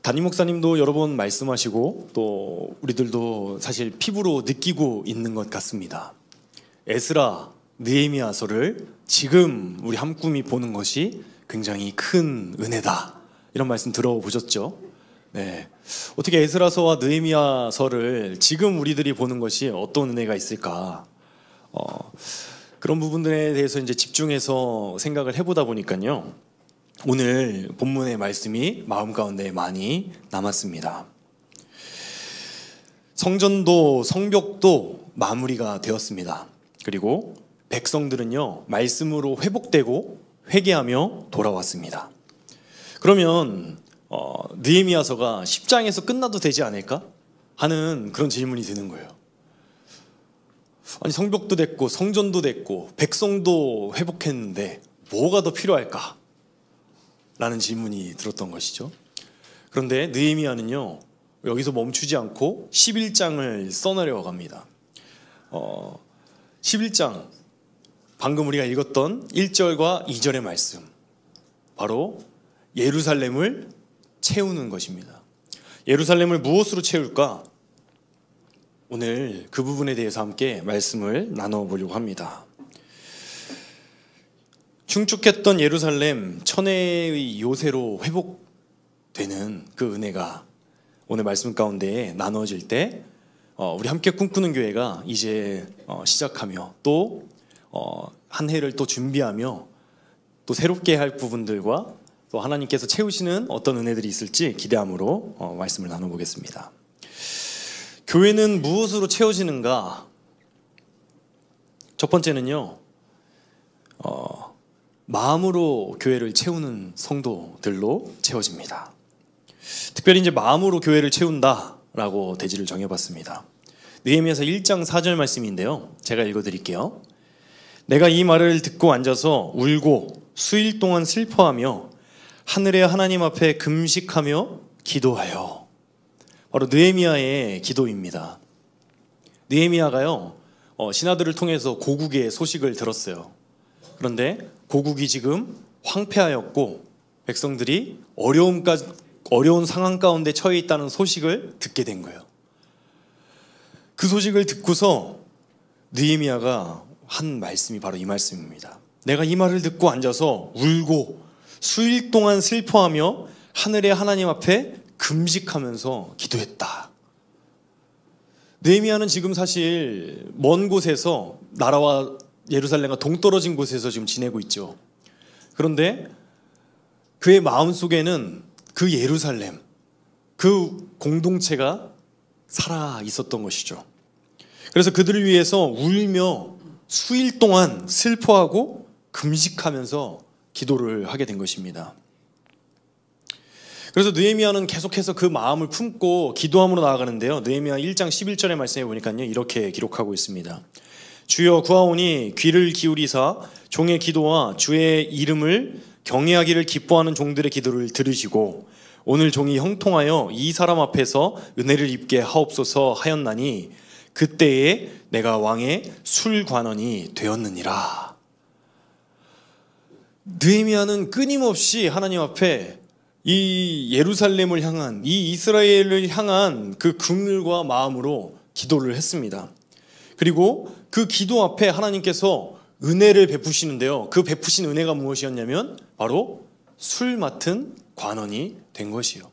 담임 목사님도 여러 번 말씀하시고 또 우리들도 사실 피부로 느끼고 있는 것 같습니다. 에스라, 느헤미야서를 지금 우리 함꿈이 보는 것이 굉장히 큰 은혜다, 이런 말씀 들어보셨죠? 네. 어떻게 에스라서와 느헤미야서를 지금 우리들이 보는 것이 어떤 은혜가 있을까? 그런 부분들에 대해서 이제 집중해서 생각을 해보다 보니까요, 오늘 본문의 말씀이 마음 가운데 많이 남았습니다. 성전도 성벽도 마무리가 되었습니다. 그리고 백성들은요, 말씀으로 회복되고 회개하며 돌아왔습니다. 그러면 느헤미야서가 10장에서 끝나도 되지 않을까 하는 그런 질문이 드는 거예요. 아니, 성벽도 됐고 성전도 됐고 백성도 회복했는데 뭐가 더 필요할까? 라는 질문이 들었던 것이죠. 그런데 느헤미야는요, 여기서 멈추지 않고 11장을 써내려 갑니다. 11장, 방금 우리가 읽었던 1절과 2절의 말씀, 바로 예루살렘을 채우는 것입니다. 예루살렘을 무엇으로 채울까? 오늘 그 부분에 대해서 함께 말씀을 나눠보려고 합니다. 충축했던 예루살렘, 천혜의 요새로 회복되는 그 은혜가 오늘 말씀 가운데 나눠질 때 우리 함께 꿈꾸는 교회가 이제 시작하며 또 한 해를 또 준비하며 또 새롭게 할 부분들과 또 하나님께서 채우시는 어떤 은혜들이 있을지 기대함으로 말씀을 나눠보겠습니다. 교회는 무엇으로 채워지는가? 첫 번째는요, 마음으로 교회를 채우는 성도들로 채워집니다. 특별히 이제 마음으로 교회를 채운다라고 대지를 정해봤습니다. 느헤미야서 1장 4절 말씀인데요, 제가 읽어드릴게요. 내가 이 말을 듣고 앉아서 울고 수일 동안 슬퍼하며 하늘의 하나님 앞에 금식하며 기도하여. 바로 느헤미야의 기도입니다. 느헤미야가요, 신하들을 통해서 고국의 소식을 들었어요. 그런데 고국이 지금 황폐하였고 백성들이 어려운 상황 가운데 처해 있다는 소식을 듣게 된 거예요. 그 소식을 듣고서 느헤미야가 한 말씀이 바로 이 말씀입니다. 내가 이 말을 듣고 앉아서 울고 수일 동안 슬퍼하며 하늘의 하나님 앞에 금식하면서 기도했다. 느헤미야는 지금 사실 먼 곳에서, 나라와 예루살렘과 동떨어진 곳에서 지금 지내고 있죠. 그런데 그의 마음속에는 그 예루살렘, 그 공동체가 살아 있었던 것이죠. 그래서 그들을 위해서 울며 수일 동안 슬퍼하고 금식하면서 기도를 하게 된 것입니다. 그래서 느헤미야는 계속해서 그 마음을 품고 기도함으로 나아가는데요, 느헤미야 1장 11절의 말씀에 보니까요, 이렇게 기록하고 있습니다. 주여 구하오니 귀를 기울이사 종의 기도와 주의 이름을 경외하기를 기뻐하는 종들의 기도를 들으시고 오늘 종이 형통하여 이 사람 앞에서 은혜를 입게 하옵소서 하였나니 그때에 내가 왕의 술관원이 되었느니라. 느헤미야는 끊임없이 하나님 앞에 이 예루살렘을 향한, 이 이스라엘을 향한 그 긍휼과 마음으로 기도를 했습니다. 그리고 그 기도 앞에 하나님께서 은혜를 베푸시는데요, 그 베푸신 은혜가 무엇이었냐면 바로 술 맡은 관원이 된 것이에요.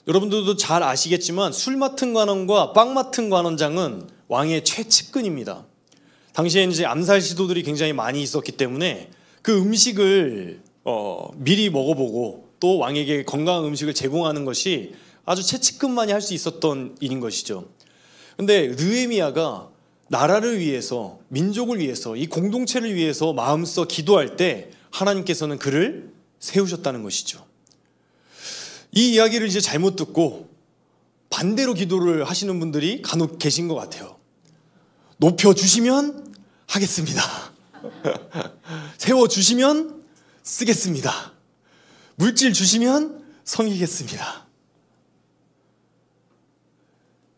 여러분들도 잘 아시겠지만 술 맡은 관원과 빵 맡은 관원장은 왕의 최측근입니다. 당시에는 이제 암살 시도들이 굉장히 많이 있었기 때문에 그 음식을 미리 먹어보고 또 왕에게 건강한 음식을 제공하는 것이 아주 최측근만이 할 수 있었던 일인 것이죠. 그런데 느헤미야가 나라를 위해서, 민족을 위해서, 이 공동체를 위해서 마음써 기도할 때 하나님께서는 그를 세우셨다는 것이죠. 이 이야기를 이제 잘못 듣고 반대로 기도를 하시는 분들이 간혹 계신 것 같아요. 높여주시면 하겠습니다. 세워주시면 쓰겠습니다. 물질 주시면 섬기겠습니다.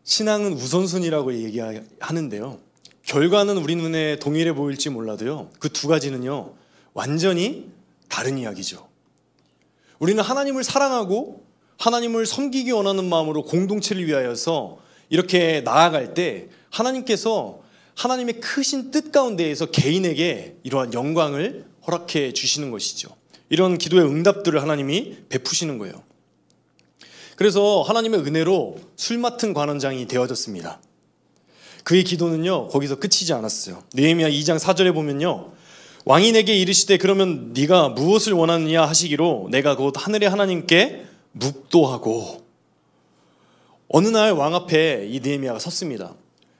신앙은 우선순위라고 얘기하는데요, 결과는 우리 눈에 동일해 보일지 몰라도요, 그 두 가지는요 완전히 다른 이야기죠. 우리는 하나님을 사랑하고 하나님을 섬기기 원하는 마음으로 공동체를 위하여서 이렇게 나아갈 때 하나님께서 하나님의 크신 뜻 가운데에서 개인에게 이러한 영광을 허락해 주시는 것이죠. 이런 기도의 응답들을 하나님이 베푸시는 거예요. 그래서 하나님의 은혜로 술 맡은 관원장이 되어졌습니다. 그의 기도는요 거기서 끝이지 않았어요. 느헤미야 2장 4절에 보면요, 왕이 내게 이르시되 그러면 네가 무엇을 원하느냐 하시기로 내가 곧 하늘의 하나님께 묵도하고. 어느 날 왕 앞에 이 느헤미야가 섰습니다.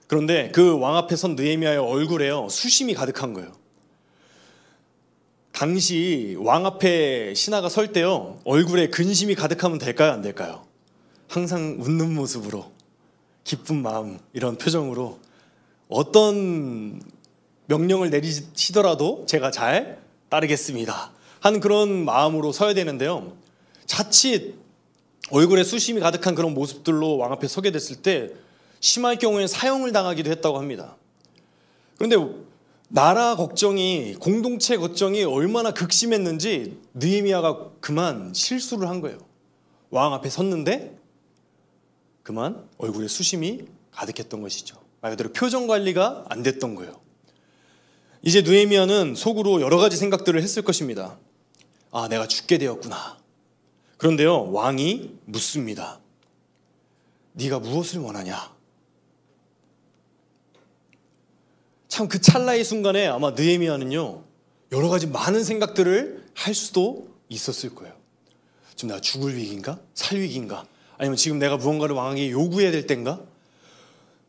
그런데 그 왕 앞에 선 느헤미야의 얼굴에요 수심이 가득한 거예요. 당시 왕 앞에 신하가 설 때요 얼굴에 근심이 가득하면 될까요, 안 될까요? 항상 웃는 모습으로, 기쁜 마음, 이런 표정으로 어떤 명령을 내리시더라도 제가 잘 따르겠습니다 하는 그런 마음으로 서야 되는데요, 자칫 얼굴에 수심이 가득한 그런 모습들로 왕 앞에 서게 됐을 때 심할 경우에 사형을 당하기도 했다고 합니다. 그런데 나라 걱정이, 공동체 걱정이 얼마나 극심했는지 느헤미야가 그만 실수를 한 거예요. 왕 앞에 섰는데 그만 얼굴에 수심이 가득했던 것이죠. 말 그대로 표정 관리가 안 됐던 거예요. 이제 느헤미야는 속으로 여러 가지 생각들을 했을 것입니다. 아, 내가 죽게 되었구나. 그런데요 왕이 묻습니다. 네가 무엇을 원하냐? 참 그 찰나의 순간에 아마 느헤미야는요 여러 가지 많은 생각들을 할 수도 있었을 거예요. 지금 내가 죽을 위기인가? 살 위기인가? 아니면 지금 내가 무언가를 왕에게 요구해야 될 때인가?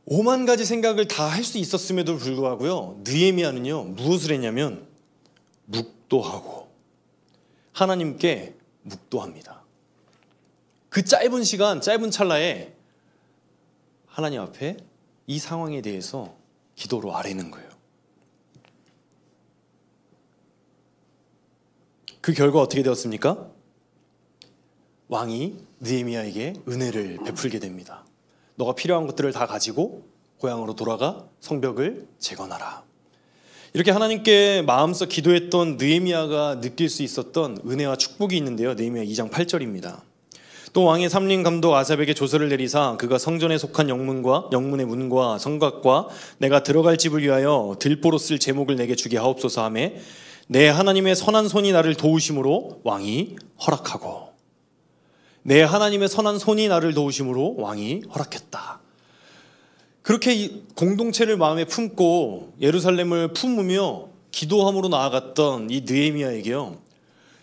5만 가지 생각을 다 할 수 있었음에도 불구하고요 느헤미야는요 무엇을 했냐면 묵도하고 하나님께 묵도합니다. 그 짧은 시간, 짧은 찰나에 하나님 앞에 이 상황에 대해서 기도로 아뢰는 거예요. 그 결과 어떻게 되었습니까? 왕이 느헤미야에게 은혜를 베풀게 됩니다. 너가 필요한 것들을 다 가지고 고향으로 돌아가 성벽을 재건하라. 이렇게 하나님께 마음껏 기도했던 느헤미야가 느낄 수 있었던 은혜와 축복이 있는데요, 느헤미야 2장 8절입니다. 또 왕의 삼림 감독 아삽에게 조서를 내리사 그가 성전에 속한 영문의 문과 성곽과 내가 들어갈 집을 위하여 들보로 쓸 제목을 내게 주게 하옵소서 하매 내 하나님의 선한 손이 나를 도우심으로 왕이 허락하고. 내 하나님의 선한 손이 나를 도우심으로 왕이 허락했다. 그렇게 공동체를 마음에 품고 예루살렘을 품으며 기도함으로 나아갔던 이 느헤미야에게요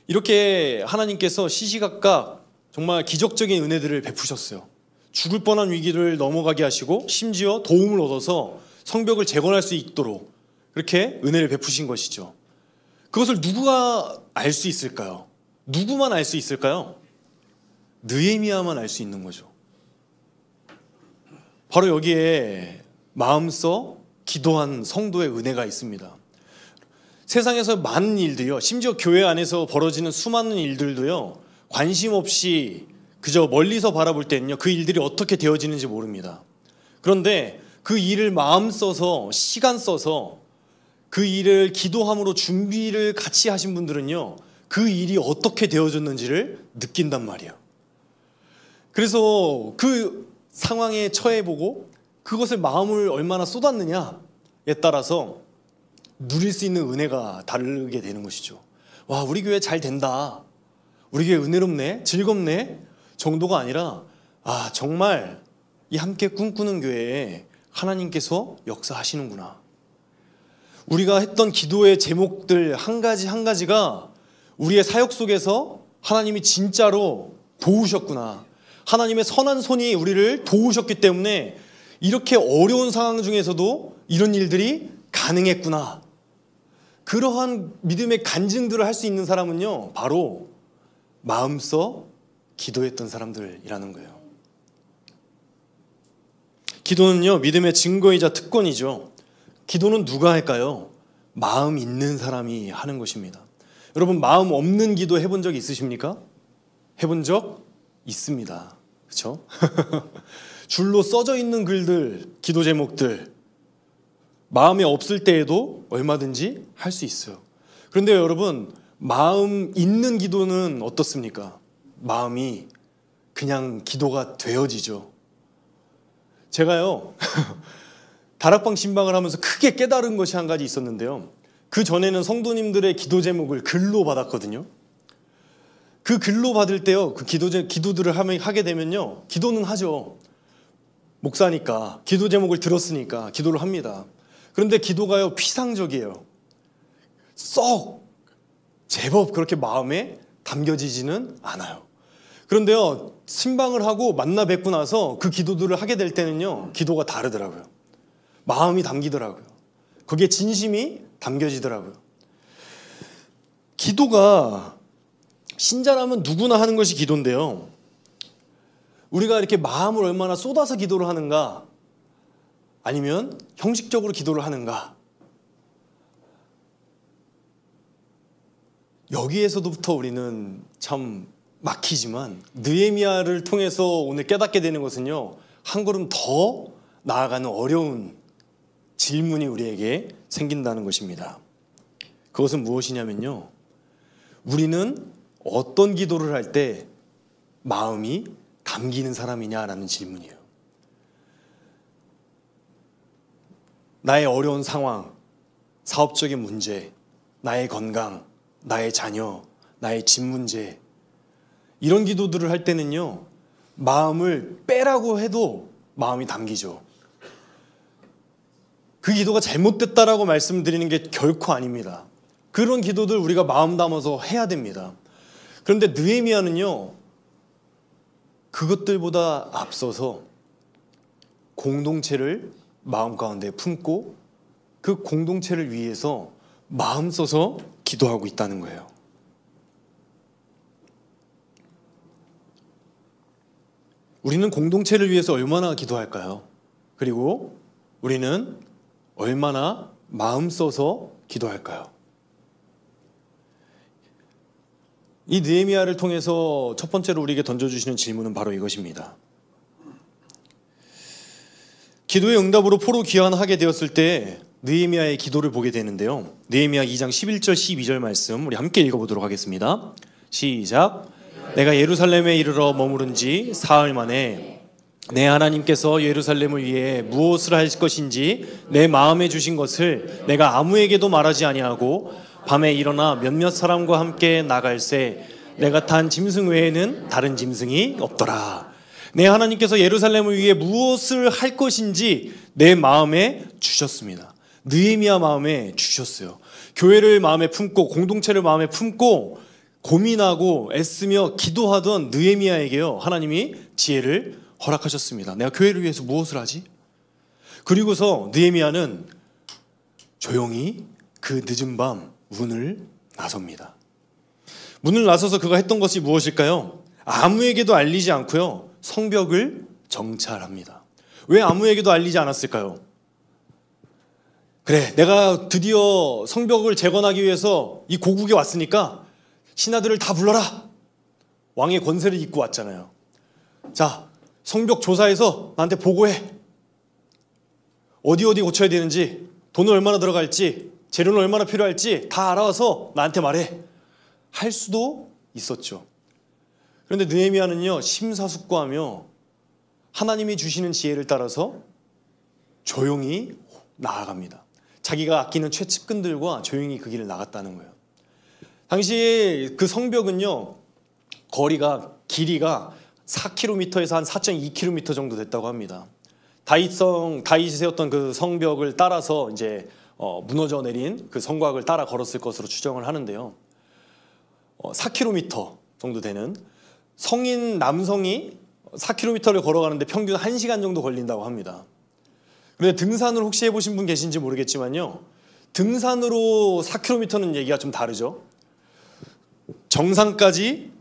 이렇게 하나님께서 시시각각 정말 기적적인 은혜들을 베푸셨어요. 죽을 뻔한 위기를 넘어가게 하시고 심지어 도움을 얻어서 성벽을 재건할 수 있도록 그렇게 은혜를 베푸신 것이죠. 그것을 누구가 알 수 있을까요? 누구만 알 수 있을까요? 느헤미야만 알 수 있는 거죠. 바로 여기에 마음써 기도한 성도의 은혜가 있습니다. 세상에서 많은 일들이요, 심지어 교회 안에서 벌어지는 수많은 일들도요 관심 없이 그저 멀리서 바라볼 때는요 그 일들이 어떻게 되어지는지 모릅니다. 그런데 그 일을 마음 써서 시간 써서 그 일을 기도함으로 준비를 같이 하신 분들은요 그 일이 어떻게 되어졌는지를 느낀단 말이에요. 그래서 그 상황에 처해보고 그것을 마음을 얼마나 쏟았느냐에 따라서 누릴 수 있는 은혜가 다르게 되는 것이죠. 와, 우리 교회 잘 된다, 우리 교회 은혜롭네, 즐겁네 정도가 아니라 아, 정말 이 함께 꿈꾸는 교회에 하나님께서 역사하시는구나. 우리가 했던 기도의 제목들 한 가지 한 가지가 우리의 사역 속에서 하나님이 진짜로 도우셨구나. 하나님의 선한 손이 우리를 도우셨기 때문에 이렇게 어려운 상황 중에서도 이런 일들이 가능했구나. 그러한 믿음의 간증들을 할 수 있는 사람은요 바로 마음써 기도했던 사람들이라는 거예요. 기도는요 믿음의 증거이자 특권이죠. 기도는 누가 할까요? 마음 있는 사람이 하는 것입니다. 여러분, 마음 없는 기도 해본 적 있으십니까? 해본 적 있습니다. 그렇죠? 줄로 써져 있는 글들, 기도 제목들 마음에 없을 때에도 얼마든지 할 수 있어요. 그런데 여러분, 마음 있는 기도는 어떻습니까? 마음이 그냥 기도가 되어지죠. 제가요 다락방 신방을 하면서 크게 깨달은 것이 한 가지 있었는데요. 그 전에는 성도님들의 기도 제목을 글로 받았거든요. 그 글로 받을 때요, 그 기도들을 하게 되면요, 기도는 하죠. 목사니까 기도 제목을 들었으니까 기도를 합니다. 그런데 기도가요 피상적이에요. 썩 제법 그렇게 마음에 담겨지지는 않아요. 그런데요, 신방을 하고 만나 뵙고 나서 그 기도들을 하게 될 때는요, 기도가 다르더라고요. 마음이 담기더라고요. 거기에 진심이 담겨지더라고요. 기도가 신자라면 누구나 하는 것이 기도인데요, 우리가 이렇게 마음을 얼마나 쏟아서 기도를 하는가, 아니면 형식적으로 기도를 하는가, 여기에서부터 우리는 참 막히지만, 느헤미야를 통해서 오늘 깨닫게 되는 것은요, 한 걸음 더 나아가는 어려운 질문이 우리에게 생긴다는 것입니다. 그것은 무엇이냐면요, 우리는 어떤 기도를 할 때 마음이 담기는 사람이냐라는 질문이에요. 나의 어려운 상황, 사업적인 문제, 나의 건강, 나의 자녀, 나의 집 문제, 이런 기도들을 할 때는요, 마음을 빼라고 해도 마음이 담기죠. 그 기도가 잘못됐다라고 말씀드리는 게 결코 아닙니다. 그런 기도들 우리가 마음 담아서 해야 됩니다. 그런데 느헤미야는요, 그것들보다 앞서서 공동체를 마음 가운데 품고 그 공동체를 위해서 마음 써서 기도하고 있다는 거예요. 우리는 공동체를 위해서 얼마나 기도할까요? 그리고 우리는 얼마나 마음 써서 기도할까요? 이 느헤미야를 통해서 첫 번째로 우리에게 던져주시는 질문은 바로 이것입니다. 기도의 응답으로 포로 귀환하게 되었을 때 느헤미야의 기도를 보게 되는데요, 느헤미야 2장 11절 12절 말씀 우리 함께 읽어보도록 하겠습니다. 시작. 내가 예루살렘에 이르러 머무른 지 사흘 만에 내 하나님께서 예루살렘을 위해 무엇을 할 것인지 내 마음에 주신 것을 내가 아무에게도 말하지 아니하고 밤에 일어나 몇몇 사람과 함께 나갈새 내가 탄 짐승 외에는 다른 짐승이 없더라. 내 하나님께서 예루살렘을 위해 무엇을 할 것인지 내 마음에 주셨습니다. 느헤미야 마음에 주셨어요. 교회를 마음에 품고 공동체를 마음에 품고 고민하고 애쓰며 기도하던 느헤미야에게요, 하나님이 지혜를 허락하셨습니다. 내가 교회를 위해서 무엇을 하지? 그리고서 느헤미야는 조용히 그 늦은 밤 문을 나섭니다. 문을 나서서 그가 했던 것이 무엇일까요? 아무에게도 알리지 않고요, 성벽을 정찰합니다. 왜 아무에게도 알리지 않았을까요? 그래, 내가 드디어 성벽을 재건하기 위해서 이 고국에 왔으니까 신하들을 다 불러라. 왕의 권세를 잇고 왔잖아요. 자, 성벽 조사해서 나한테 보고해. 어디 고쳐야 되는지, 돈은 얼마나 들어갈지, 재료는 얼마나 필요할지 다 알아와서 나한테 말해. 할 수도 있었죠. 그런데 느헤미야는요, 심사숙고하며 하나님이 주시는 지혜를 따라서 조용히 나아갑니다. 자기가 아끼는 최측근들과 조용히 그 길을 나갔다는 거예요. 당시 그 성벽은요, 길이가 4km에서 한 4.2km 정도 됐다고 합니다. 다윗이 세웠던 그 성벽을 따라서 이제 무너져 내린 그 성곽을 따라 걸었을 것으로 추정을 하는데요, 4km 정도 되는 성인 남성이 4km를 걸어가는데 평균 1시간 정도 걸린다고 합니다. 그런데 등산을 혹시 해보신 분 계신지 모르겠지만요, 등산으로 4km는 얘기가 좀 다르죠. 정상까지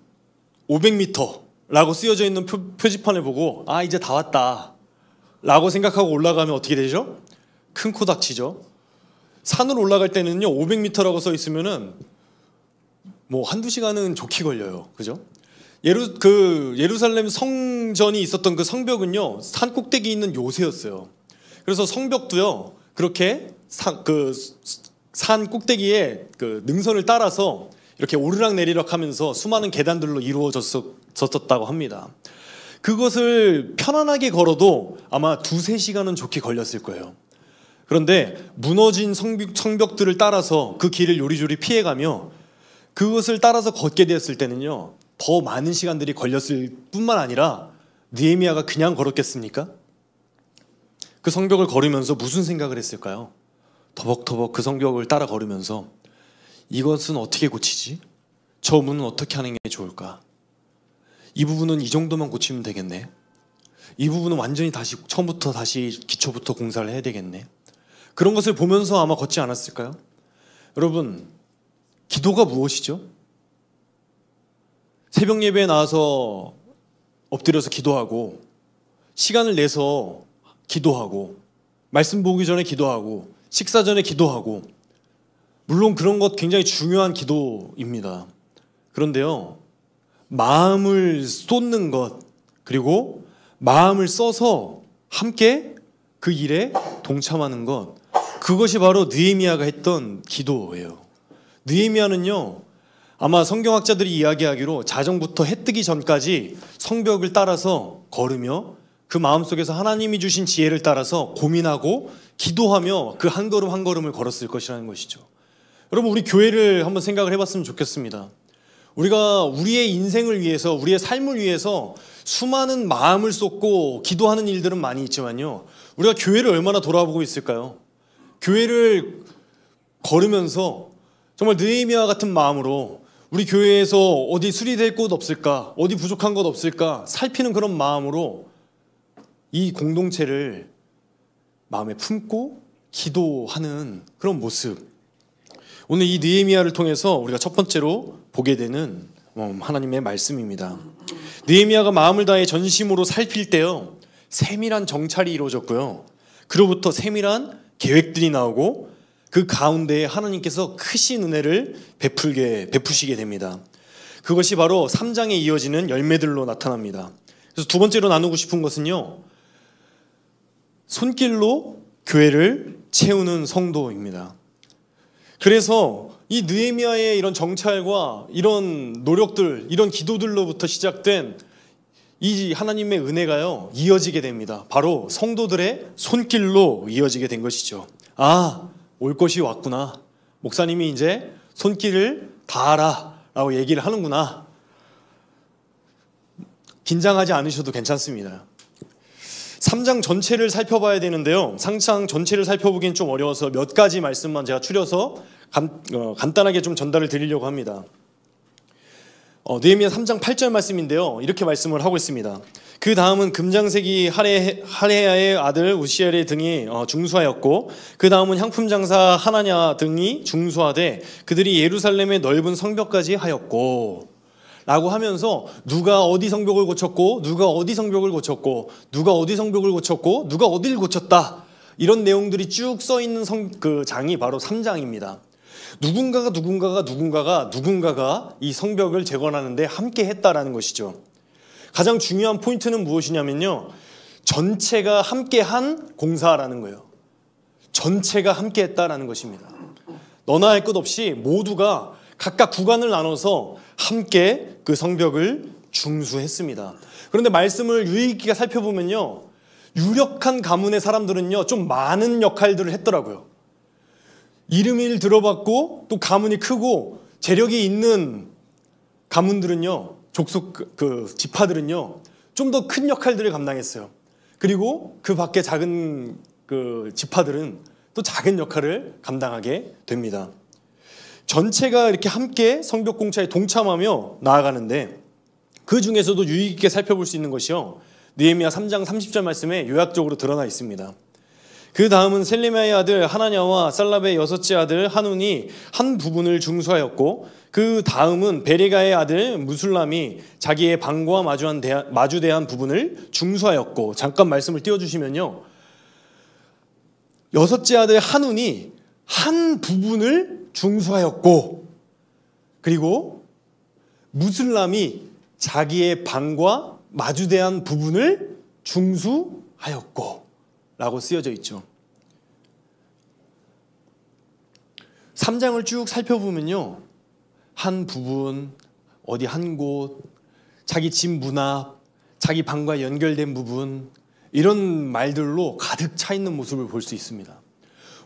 500m라고 쓰여져 있는 표지판을 보고 아, 이제 다 왔다 라고 생각하고 올라가면 어떻게 되죠? 큰 코 닥치죠. 산으로 올라갈 때는요, 500m라고 써 있으면은 뭐 한두 시간은 좋게 걸려요. 그죠? 예루살렘 성전이 있었던 그 성벽은요, 산 꼭대기에 있는 요새였어요. 그래서 성벽도요, 그렇게 산 꼭대기에 그 능선을 따라서 이렇게 오르락내리락 하면서 수많은 계단들로 이루어졌었다고 합니다. 그것을 편안하게 걸어도 아마 2-3시간은 좋게 걸렸을 거예요. 그런데 무너진 성벽들을 따라서 그 길을 요리조리 피해가며 그것을 따라서 걷게 되었을 때는요, 더 많은 시간들이 걸렸을 뿐만 아니라 느헤미야가 그냥 걸었겠습니까? 그 성벽을 걸으면서 무슨 생각을 했을까요? 터벅터벅 그 성벽을 따라 걸으면서 이것은 어떻게 고치지? 저 문은 어떻게 하는 게 좋을까? 이 부분은 이 정도만 고치면 되겠네. 이 부분은 완전히 다시 처음부터 다시 기초부터 공사를 해야 되겠네. 그런 것을 보면서 아마 걷지 않았을까요? 여러분, 기도가 무엇이죠? 새벽 예배에 나와서 엎드려서 기도하고, 시간을 내서 기도하고, 말씀 보기 전에 기도하고, 식사 전에 기도하고, 물론 그런 것 굉장히 중요한 기도입니다. 그런데요, 마음을 쏟는 것, 그리고 마음을 써서 함께 그 일에 동참하는 것, 그것이 바로 느헤미야가 했던 기도예요. 느헤미야는요, 아마 성경학자들이 이야기하기로 자정부터 해 뜨기 전까지 성벽을 따라서 걸으며 그 마음속에서 하나님이 주신 지혜를 따라서 고민하고 기도하며 그 한 걸음 한 걸음을 걸었을 것이라는 것이죠. 여러분, 우리 교회를 한번 생각을 해봤으면 좋겠습니다. 우리가 우리의 인생을 위해서, 우리의 삶을 위해서 수많은 마음을 쏟고 기도하는 일들은 많이 있지만요, 우리가 교회를 얼마나 돌아보고 있을까요? 교회를 걸으면서 정말 느헤미야 같은 마음으로 우리 교회에서 어디 수리될 곳 없을까, 어디 부족한 것 없을까 살피는 그런 마음으로 이 공동체를 마음에 품고 기도하는 그런 모습, 오늘 이 느헤미야를 통해서 우리가 첫 번째로 보게 되는 하나님의 말씀입니다. 느헤미야가 마음을 다해 전심으로 살필 때요, 세밀한 정찰이 이루어졌고요, 그로부터 세밀한 계획들이 나오고 그 가운데에 하나님께서 크신 은혜를 베푸시게 됩니다. 그것이 바로 3장에 이어지는 열매들로 나타납니다. 그래서 두 번째로 나누고 싶은 것은요, 손길로 교회를 채우는 성도입니다. 그래서 이 느헤미야의 이런 정찰과 이런 노력들, 이런 기도들로부터 시작된 이 하나님의 은혜가요, 이어지게 됩니다. 바로 성도들의 손길로 이어지게 된 것이죠. 아, 올 것이 왔구나. 목사님이 이제 손길을 다하라 라고 얘기를 하는구나. 긴장하지 않으셔도 괜찮습니다. 3장 전체를 살펴봐야 되는데요, 3장 전체를 살펴보기엔 좀 어려워서 몇 가지 말씀만 제가 추려서 간단하게 좀 전달을 드리려고 합니다. 느헤미야 3장 8절 말씀인데요, 이렇게 말씀을 하고 있습니다. 그 다음은 금장세기 하레야의 아들 우시엘의 등이 중수하였고, 그 다음은 향품장사 하나냐 등이 중수하되 그들이 예루살렘의 넓은 성벽까지 하였고, 라고 하면서 누가 어디 성벽을 고쳤고, 누가 어디 성벽을 고쳤고, 누가 어디 성벽을 고쳤고, 누가 어디를 고쳤다, 이런 내용들이 쭉 써 있는 그 장이 바로 3장입니다. 누군가가 이 성벽을 재건하는데 함께 했다라는 것이죠. 가장 중요한 포인트는 무엇이냐면요, 전체가 함께한 공사라는 거예요. 전체가 함께했다라는 것입니다. 너나 할 것 없이 모두가 각각 구간을 나눠서 함께 그 성벽을 중수했습니다. 그런데 말씀을 유의 깊게 살펴보면요, 유력한 가문의 사람들은요, 좀 많은 역할들을 했더라고요. 이름을 들어봤고 또 가문이 크고 재력이 있는 가문들은요, 족속 그 지파들은요, 좀 더 큰 역할들을 감당했어요. 그리고 그 밖에 작은 그 지파들은 또 작은 역할을 감당하게 됩니다. 전체가 이렇게 함께 성벽 공사에 동참하며 나아가는데, 그 중에서도 유의 깊게 살펴볼 수 있는 것이요, 느헤미야 3장 30절 말씀에 요약적으로 드러나 있습니다. 그 다음은 셀레미야의 아들 하나냐와 살랍의 여섯째 아들 한운이 한 부분을 중수하였고, 그 다음은 베레가의 아들 무술람이 자기의 방과 마주대한 부분을 중수하였고, 잠깐 말씀을 띄워주시면요, 여섯째 아들 한운이 한 부분을 중수하였고, 그리고 무술람이 자기의 방과 마주대한 부분을 중수하였고 라고 쓰여져 있죠. 3장을 쭉 살펴보면요, 한 부분, 어디 한 곳, 자기 집 문 앞, 자기 방과 연결된 부분, 이런 말들로 가득 차 있는 모습을 볼 수 있습니다.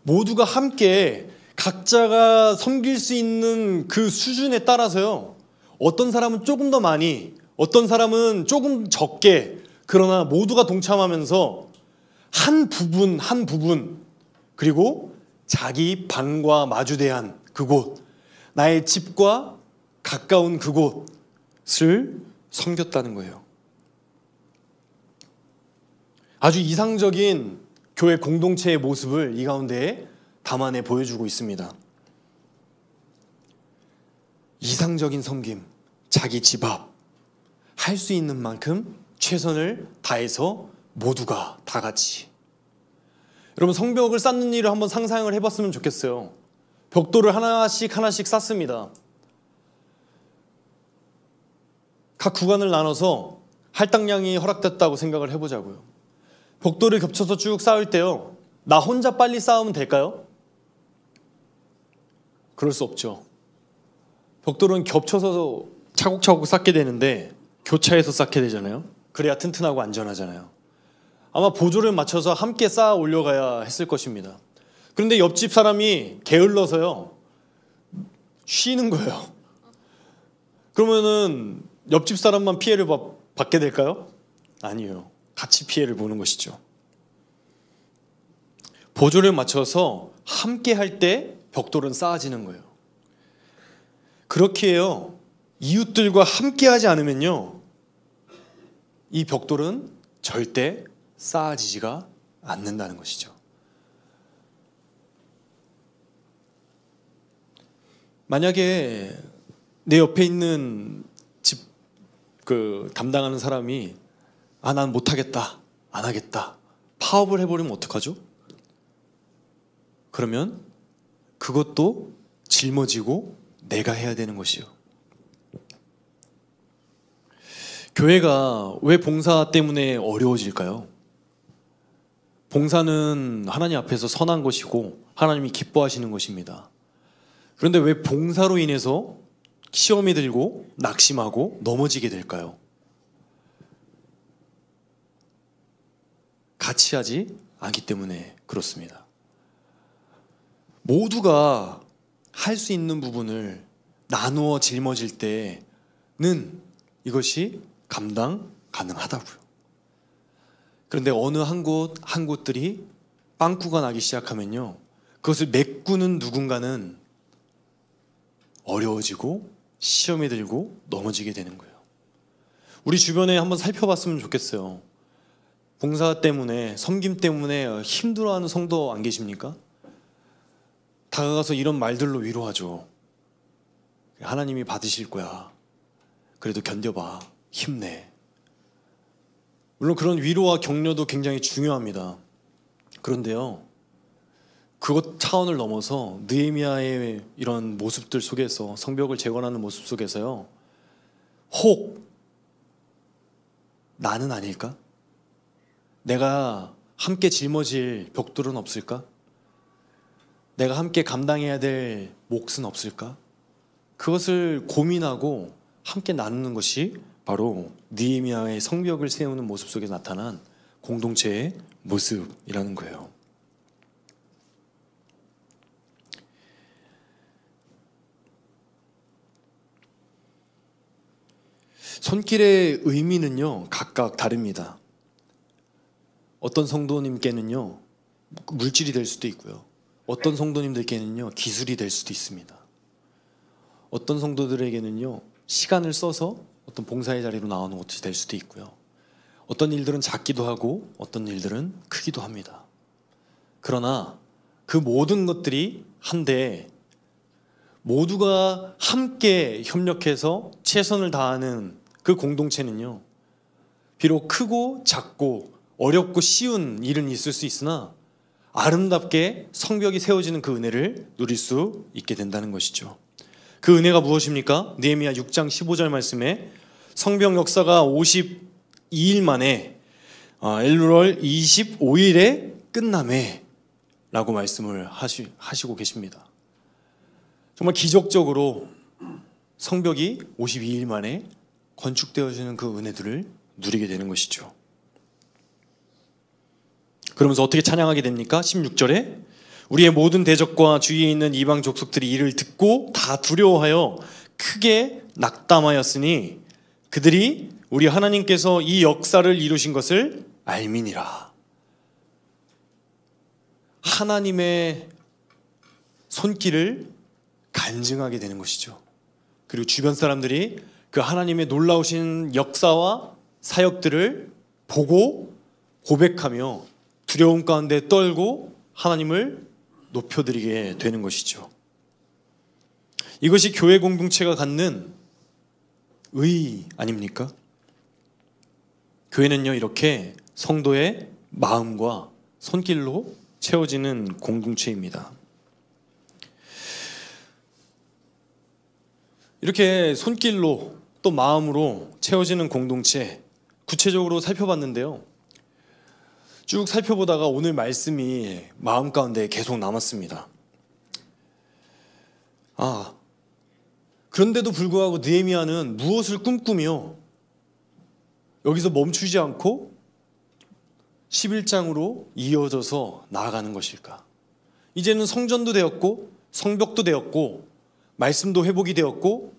모두가 함께 각자가 섬길 수 있는 그 수준에 따라서요, 어떤 사람은 조금 더 많이, 어떤 사람은 조금 적게, 그러나 모두가 동참하면서 한 부분, 그리고 자기 방과 마주대한 그곳, 나의 집과 가까운 그곳을 섬겼다는 거예요. 아주 이상적인 교회 공동체의 모습을 이 가운데 담아내 보여주고 있습니다. 이상적인 섬김, 자기 집 앞, 할 수 있는 만큼 최선을 다해서 모두가 다 같이. 여러분, 성벽을 쌓는 일을 한번 상상을 해봤으면 좋겠어요. 벽돌을 하나씩 쌓습니다. 각 구간을 나눠서 할당량이 허락됐다고 생각을 해보자고요. 벽돌을 겹쳐서 쭉 쌓을 때요, 나 혼자 빨리 쌓으면 될까요? 그럴 수 없죠. 벽돌은 겹쳐서 차곡차곡 쌓게 되는데 교차해서 쌓게 되잖아요. 그래야 튼튼하고 안전하잖아요. 아마 보조를 맞춰서 함께 쌓아 올려가야 했을 것입니다. 그런데 옆집 사람이 게을러서요, 쉬는 거예요. 그러면은 옆집 사람만 피해를 받게 될까요? 아니에요. 같이 피해를 보는 것이죠. 보조를 맞춰서 함께 할 때 벽돌은 쌓아지는 거예요. 그렇게 해요. 이웃들과 함께 하지 않으면요, 이 벽돌은 절대 쌓아지지가 않는다는 것이죠. 만약에 내 옆에 있는 집 담당하는 사람이 난 못하겠다, 안 하겠다, 파업을 해버리면 어떡하죠? 그러면 그것도 짊어지고 내가 해야 되는 것이요. 교회가 왜 봉사 때문에 어려워질까요? 봉사는 하나님 앞에서 선한 것이고 하나님이 기뻐하시는 것입니다. 그런데 왜 봉사로 인해서 시험이 들고 낙심하고 넘어지게 될까요? 같이 하지 않기 때문에 그렇습니다. 모두가 할 수 있는 부분을 나누어 짊어질 때는 이것이 감당 가능하다고요. 그런데 어느 한 곳들이 빵꾸가 나기 시작하면요, 그것을 메꾸는 누군가는 어려워지고 시험에 들고 넘어지게 되는 거예요. 우리 주변에 한번 살펴봤으면 좋겠어요. 봉사 때문에, 섬김 때문에 힘들어하는 성도 안 계십니까? 다가가서 이런 말들로 위로하죠. 하나님이 받으실 거야. 그래도 견뎌봐. 힘내. 물론 그런 위로와 격려도 굉장히 중요합니다. 그런데요, 그것 차원을 넘어서 느헤미야의 이런 모습들 속에서, 성벽을 재건하는 모습 속에서요, 혹 나는 아닐까? 내가 함께 짊어질 벽돌은 없을까? 내가 함께 감당해야 될 몫은 없을까? 그것을 고민하고 함께 나누는 것이 바로 느헤미야의 성벽을 세우는 모습 속에 나타난 공동체의 모습이라는 거예요. 손길의 의미는요, 각각 다릅니다. 어떤 성도님께는요, 물질이 될 수도 있고요, 어떤 성도님들께는요, 기술이 될 수도 있습니다. 어떤 성도들에게는요, 시간을 써서 어떤 봉사의 자리로 나오는 것이 될 수도 있고요, 어떤 일들은 작기도 하고 어떤 일들은 크기도 합니다. 그러나 그 모든 것들이 한데 모두가 함께 협력해서 최선을 다하는 그 공동체는요, 비록 크고 작고 어렵고 쉬운 일은 있을 수 있으나 아름답게 성벽이 세워지는 그 은혜를 누릴 수 있게 된다는 것이죠. 그 은혜가 무엇입니까? 느헤미야 6장 15절 말씀에 성벽 역사가 52일 만에 엘루월 25일에 끝남에 라고 말씀을 하시고 계십니다. 정말 기적적으로 성벽이 52일 만에 건축되어지는 그 은혜들을 누리게 되는 것이죠. 그러면서 어떻게 찬양하게 됩니까? 16절에 우리의 모든 대적과 주위에 있는 이방 족속들이 이를 듣고 다 두려워하여 크게 낙담하였으니 그들이 우리 하나님께서 이 역사를 이루신 것을 알미니라. 하나님의 손길을 간증하게 되는 것이죠. 그리고 주변 사람들이 그 하나님의 놀라우신 역사와 사역들을 보고 고백하며 두려움 가운데 떨고 하나님을 높여드리게 되는 것이죠. 이것이 교회 공동체가 갖는 의 아닙니까? 교회는요, 이렇게 성도의 마음과 손길로 채워지는 공동체입니다. 이렇게 손길로 또 마음으로 채워지는 공동체 구체적으로 살펴봤는데요. 쭉 살펴보다가 오늘 말씀이 마음 가운데 계속 남았습니다. 그런데도 불구하고 느헤미야는 무엇을 꿈꾸며 여기서 멈추지 않고 11장으로 이어져서 나아가는 것일까? 이제는 성전도 되었고 성벽도 되었고 말씀도 회복이 되었고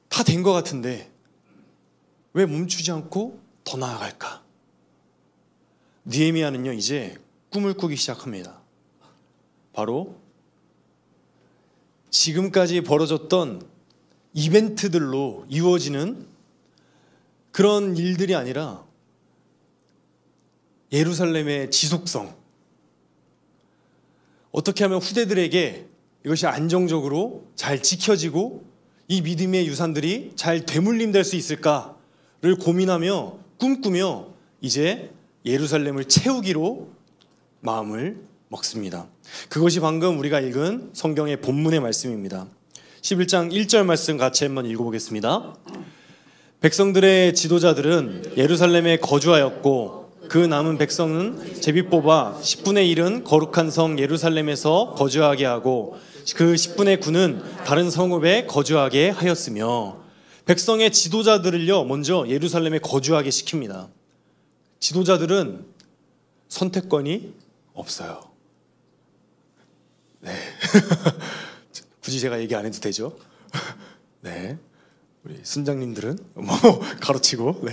다 된 것 같은데 왜 멈추지 않고 더 나아갈까? 느헤미야는요, 이제 꿈을 꾸기 시작합니다. 바로 지금까지 벌어졌던 이벤트들로 이루어지는 그런 일들이 아니라 예루살렘의 지속성, 어떻게 하면 후대들에게 이것이 안정적으로 잘 지켜지고 이 믿음의 유산들이 잘 되물림될 수 있을까를 고민하며 꿈꾸며 이제 예루살렘을 채우기로 마음을 먹습니다. 그것이 방금 우리가 읽은 성경의 본문의 말씀입니다. 11장 1절 말씀 같이 한번 읽어보겠습니다. 백성들의 지도자들은 예루살렘에 거주하였고 그 남은 백성은 제비 뽑아 10분의 1은 거룩한 성 예루살렘에서 거주하게 하고 그 10분의 9는 다른 성읍에 거주하게 하였으며, 백성의 지도자들을요 먼저 예루살렘에 거주하게 시킵니다. 지도자들은 선택권이 없어요. 네. 굳이 제가 얘기 안 해도 되죠? 네. 우리 순장님들은 뭐 가르치고, 네.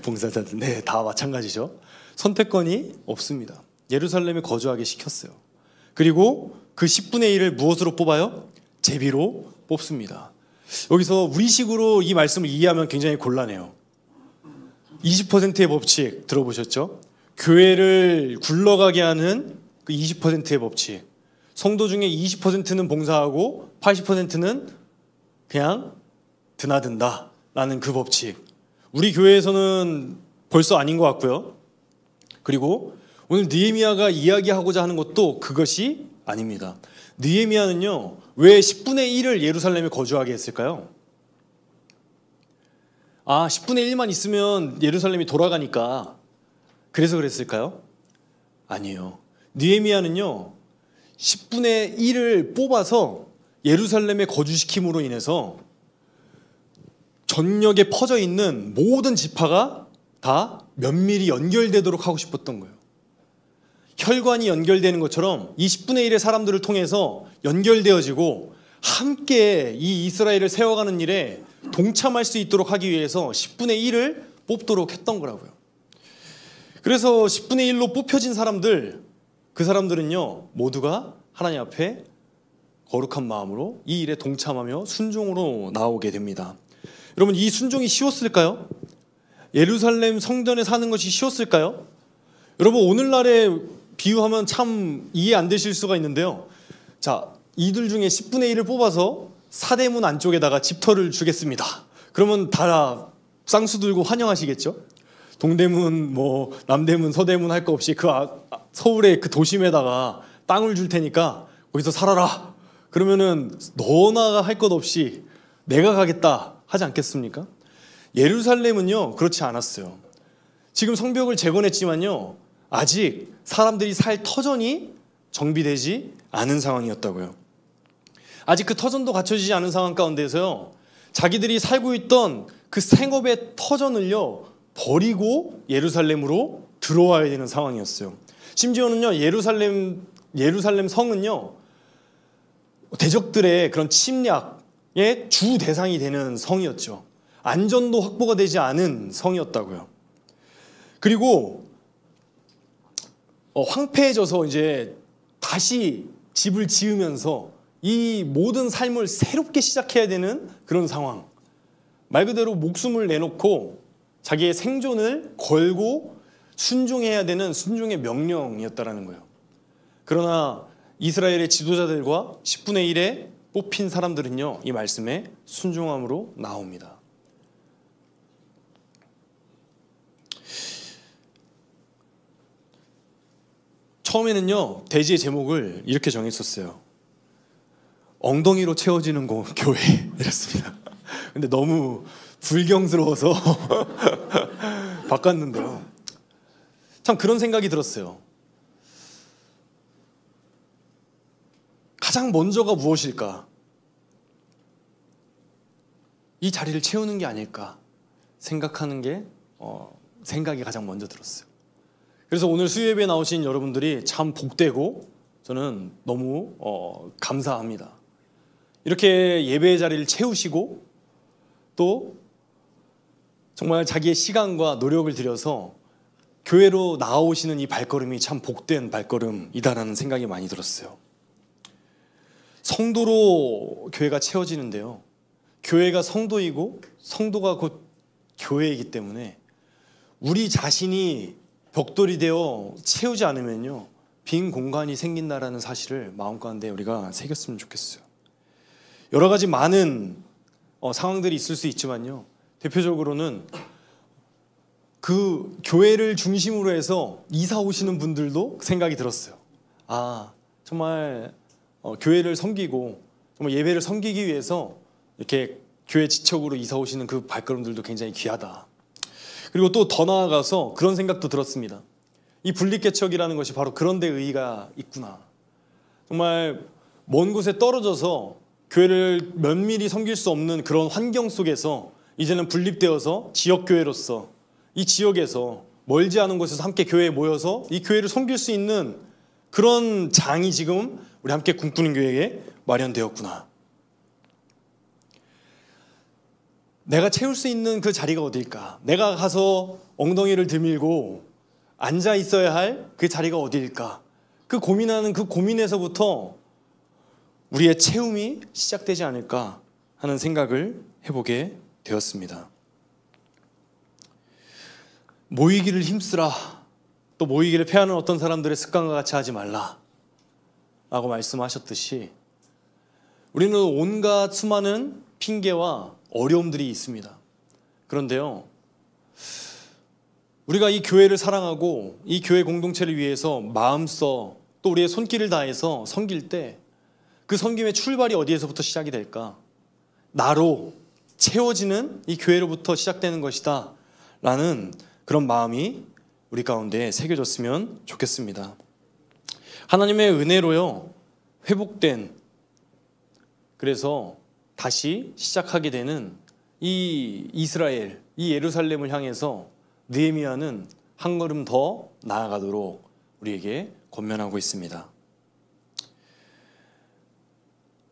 봉사자들, 네, 다 마찬가지죠. 선택권이 없습니다. 예루살렘에 거주하게 시켰어요. 그리고 그 10분의 1을 무엇으로 뽑아요? 제비로 뽑습니다. 여기서 우리식으로 이 말씀을 이해하면 굉장히 곤란해요. 20%의 법칙 들어보셨죠? 교회를 굴러가게 하는 그 20%의 법칙. 성도 중에 20%는 봉사하고 80%는 그냥 드나든다 라는 그 법칙. 우리 교회에서는 벌써 아닌 것 같고요. 그리고 오늘 느헤미야가 이야기하고자 하는 것도 그것이 아닙니다. 느헤미야는요, 왜 10분의 1을 예루살렘에 거주하게 했을까요? 10분의 1만 있으면 예루살렘이 돌아가니까 그래서 그랬을까요? 아니에요. 느헤미야는요 10분의 1을 뽑아서 예루살렘에 거주시킴으로 인해서 전역에 퍼져 있는 모든 지파가 다 면밀히 연결되도록 하고 싶었던 거예요. 혈관이 연결되는 것처럼 이 10분의 1의 사람들을 통해서 연결되어지고 함께 이 이스라엘을 세워가는 일에 동참할 수 있도록 하기 위해서 10분의 1을 뽑도록 했던 거라고요. 그래서 10분의 1로 뽑혀진 사람들, 그 사람들은요 모두가 하나님 앞에 거룩한 마음으로 이 일에 동참하며 순종으로 나오게 됩니다. 여러분, 이 순종이 쉬웠을까요? 예루살렘 성전에 사는 것이 쉬웠을까요? 여러분, 오늘날에 비유하면 참 이해 안 되실 수가 있는데요. 자, 이들 중에 10분의 1을 뽑아서 사대문 안쪽에다가 집터를 주겠습니다. 그러면 다 쌍수 들고 환영하시겠죠? 동대문, 뭐 남대문, 서대문 할 거 없이 그 서울의 그 도심에다가 땅을 줄 테니까 거기서 살아라. 그러면은 너나 할 것 없이 내가 가겠다 하지 않겠습니까? 예루살렘은요 그렇지 않았어요. 지금 성벽을 재건했지만요 아직 사람들이 살 터전이 정비되지 않은 상황이었다고요. 아직 그 터전도 갖춰지지 않은 상황 가운데서요 자기들이 살고 있던 그 생업의 터전을요 버리고 예루살렘으로 들어와야 되는 상황이었어요. 심지어는요 예루살렘 성은요 대적들의 그런 침략의 주 대상이 되는 성이었죠. 안전도 확보가 되지 않은 성이었다고요. 그리고 황폐해져서 이제 다시 집을 지으면서 이 모든 삶을 새롭게 시작해야 되는 그런 상황. 말 그대로 목숨을 내놓고 자기의 생존을 걸고 순종해야 되는 순종의 명령이었다라는 거예요. 그러나 이스라엘의 지도자들과 10분의 1에 뽑힌 사람들은요 이 말씀에 순종함으로 나옵니다. 처음에는요 대지의 제목을 이렇게 정했었어요. 엉덩이로 채워지는 교회 이랬습니다. 근데 너무 불경스러워서 바꿨는데요. 참 그런 생각이 들었어요. 가장 먼저가 무엇일까? 이 자리를 채우는 게 아닐까 생각하는 게 생각이 가장 먼저 들었어요. 그래서 오늘 수요예배에 나오신 여러분들이 참 복되고 저는 너무 감사합니다. 이렇게 예배의 자리를 채우시고 또 정말 자기의 시간과 노력을 들여서 교회로 나오시는 이 발걸음이 참 복된 발걸음이다라는 생각이 많이 들었어요. 성도로 교회가 채워지는데요. 교회가 성도이고 성도가 곧 교회이기 때문에 우리 자신이 벽돌이 되어 채우지 않으면요 빈 공간이 생긴다라는 사실을 마음가운데 우리가 새겼으면 좋겠어요. 여러 가지 많은 상황들이 있을 수 있지만요 대표적으로는 그 교회를 중심으로 해서 이사 오시는 분들도 생각이 들었어요. 아 정말 교회를 섬기고 정말 예배를 섬기기 위해서 이렇게 교회 지척으로 이사 오시는 그 발걸음들도 굉장히 귀하다. 그리고 또 더 나아가서 그런 생각도 들었습니다. 이 분립개척이라는 것이 바로 그런 데 의의가 있구나. 정말 먼 곳에 떨어져서 교회를 면밀히 섬길 수 없는 그런 환경 속에서 이제는 분립되어서 지역교회로서 이 지역에서 멀지 않은 곳에서 함께 교회에 모여서 이 교회를 섬길 수 있는 그런 장이 지금 우리 함께 꿈꾸는 교회에 마련되었구나. 내가 채울 수 있는 그 자리가 어디일까? 내가 가서 엉덩이를 들밀고 앉아 있어야 할 그 자리가 어디일까? 그 고민하는 그 고민에서부터 우리의 채움이 시작되지 않을까 하는 생각을 해보게 되었습니다. 모이기를 힘쓰라. 또 모이기를 패하는 어떤 사람들의 습관과 같이 하지 말라 라고 말씀하셨듯이 우리는 온갖 수많은 핑계와 어려움들이 있습니다. 그런데요 우리가 이 교회를 사랑하고 이 교회 공동체를 위해서 마음써 또 우리의 손길을 다해서 섬길 때 그 섬김의 출발이 어디에서부터 시작이 될까? 나로 채워지는 이 교회로부터 시작되는 것이다 라는 그런 마음이 우리 가운데 새겨졌으면 좋겠습니다. 하나님의 은혜로요 회복된 그래서 다시 시작하게 되는 이 이스라엘, 이 예루살렘을 향해서 느헤미야는 한 걸음 더 나아가도록 우리에게 권면하고 있습니다.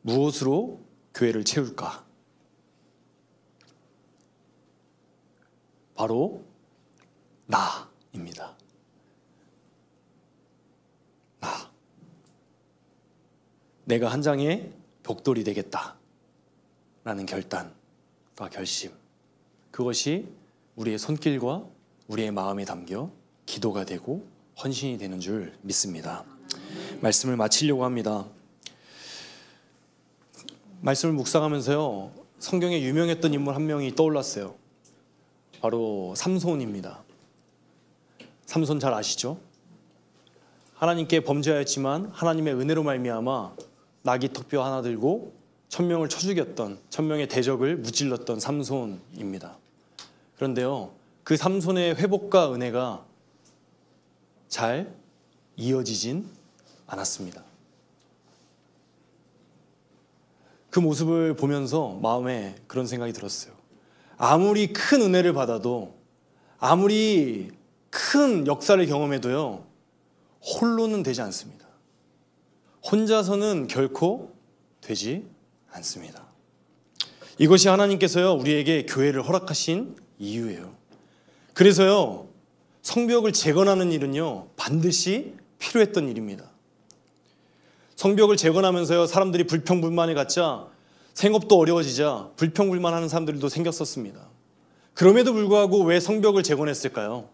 무엇으로 교회를 채울까? 바로 나입니다. 나. 내가 한 장의 벽돌이 되겠다 라는 결단과 결심, 그것이 우리의 손길과 우리의 마음에 담겨 기도가 되고 헌신이 되는 줄 믿습니다. 말씀을 마치려고 합니다. 말씀을 묵상하면서요 성경에 유명했던 인물 한 명이 떠올랐어요. 바로 삼손입니다. 삼손 잘 아시죠? 하나님께 범죄하였지만 하나님의 은혜로 말미암아 나귀 턱뼈 하나 들고 1000명을 쳐 죽였던 1000명의 대적을 무찔렀던 삼손입니다. 그런데요 그 삼손의 회복과 은혜가 잘 이어지진 않았습니다. 그 모습을 보면서 마음에 그런 생각이 들었어요. 아무리 큰 은혜를 받아도, 아무리 큰 역사를 경험해도요, 홀로는 되지 않습니다. 혼자서는 결코 되지 않습니다. 이것이 하나님께서요, 우리에게 교회를 허락하신 이유예요. 그래서요, 성벽을 재건하는 일은요, 반드시 필요했던 일입니다. 성벽을 재건하면서요, 사람들이 불평불만을 갖자, 생업도 어려워지자 불평불만하는 사람들도 생겼었습니다. 그럼에도 불구하고 왜 성벽을 재건했을까요?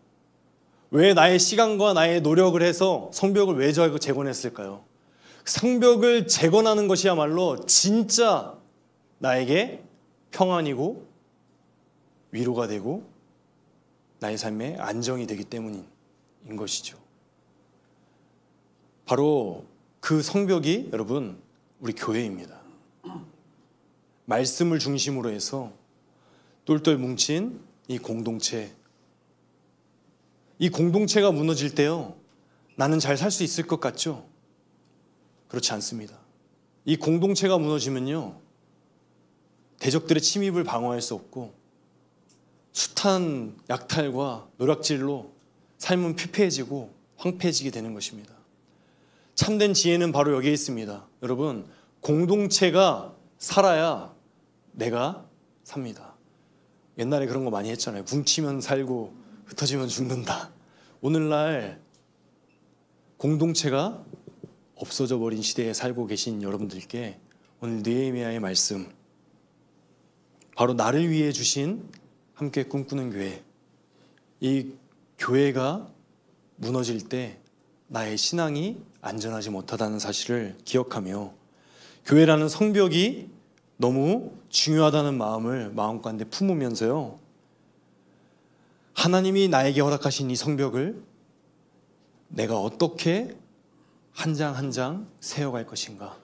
왜 나의 시간과 나의 노력을 해서 성벽을 왜 재건했을까요? 성벽을 재건하는 것이야말로 진짜 나에게 평안이고 위로가 되고 나의 삶에 안정이 되기 때문인 것이죠. 바로 그 성벽이 여러분, 우리 교회입니다. 말씀을 중심으로 해서 똘똘 뭉친 이 공동체, 이 공동체가 무너질 때요, 나는 잘 살 수 있을 것 같죠? 그렇지 않습니다. 이 공동체가 무너지면요, 대적들의 침입을 방어할 수 없고 숱한 약탈과 노략질로 삶은 피폐해지고 황폐해지게 되는 것입니다. 참된 지혜는 바로 여기에 있습니다. 여러분, 공동체가 살아야 내가 삽니다. 옛날에 그런 거 많이 했잖아요. 뭉치면 살고 흩어지면 죽는다. 오늘날 공동체가 없어져 버린 시대에 살고 계신 여러분들께 오늘 느헤미야의 말씀, 바로 나를 위해 주신 함께 꿈꾸는 교회, 이 교회가 무너질 때 나의 신앙이 안전하지 못하다는 사실을 기억하며 교회라는 성벽이 너무 중요하다는 마음을 마음가운데 품으면서요, 하나님이 나에게 허락하신 이 성벽을 내가 어떻게 한 장 한 장 세워갈 것인가